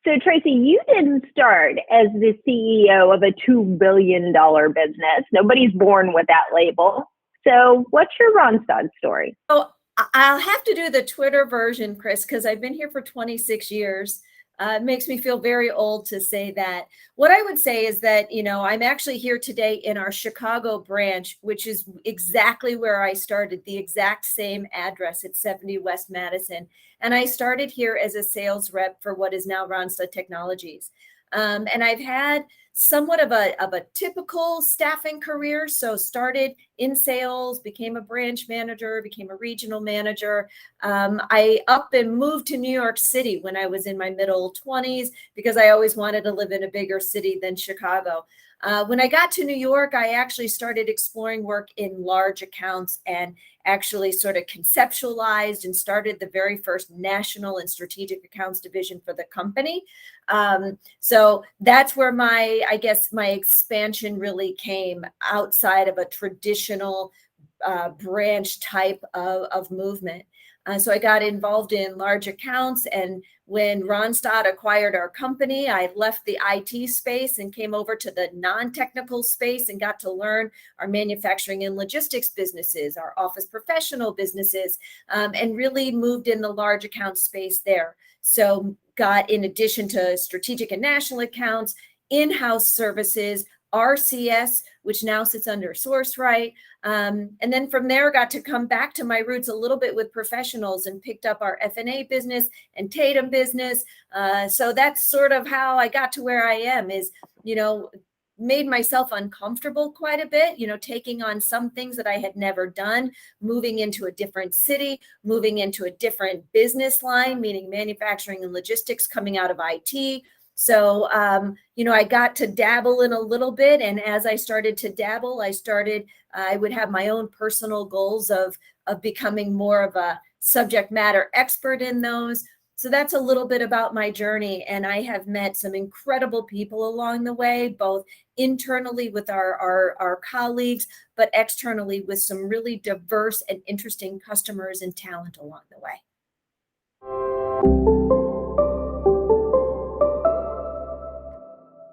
So, Tracy, you didn't start as the CEO of a $2 billion business. Nobody's born with that label. So, what's your Randstad story? Oh, I'll have to do the Twitter version, Chris, because I've been here for 26 years. It makes me feel very old to say that. What I would say is that, I'm actually here today in our Chicago branch, which is exactly where I started, the exact same address at 70 West Madison. And I started here as a sales rep for what is now Randstad Technologies. And I've had somewhat of a typical staffing career. So started in sales, became a branch manager, became a regional manager. I up and moved to New York City when I was in my middle 20s because I always wanted to live in a bigger city than Chicago. When I got to New York, I actually started exploring work in large accounts and actually sort of conceptualized and started the very first national and strategic accounts division for the company. So that's where my expansion really came outside of a traditional branch type of movement. So I got involved in large accounts, and when Randstad acquired our company, I left the IT space and came over to the non-technical space and got to learn our manufacturing and logistics businesses, our office professional businesses, and really moved in the large account space there. So got, in addition to strategic and national accounts, in-house services, RCS, which now sits under SourceRight. And then from there, got to come back to my roots a little bit with professionals and picked up our F&A business and Tatum business. So that's sort of how I got to where I am, is, made myself uncomfortable quite a bit, taking on some things that I had never done, moving into a different city, moving into a different business line, meaning manufacturing and logistics coming out of IT. So, I got to dabble in a little bit. And as I started to dabble, I would have my own personal goals of becoming more of a subject matter expert in those. So that's a little bit about my journey. And I have met some incredible people along the way, both internally with our colleagues, but externally with some really diverse and interesting customers and talent along the way.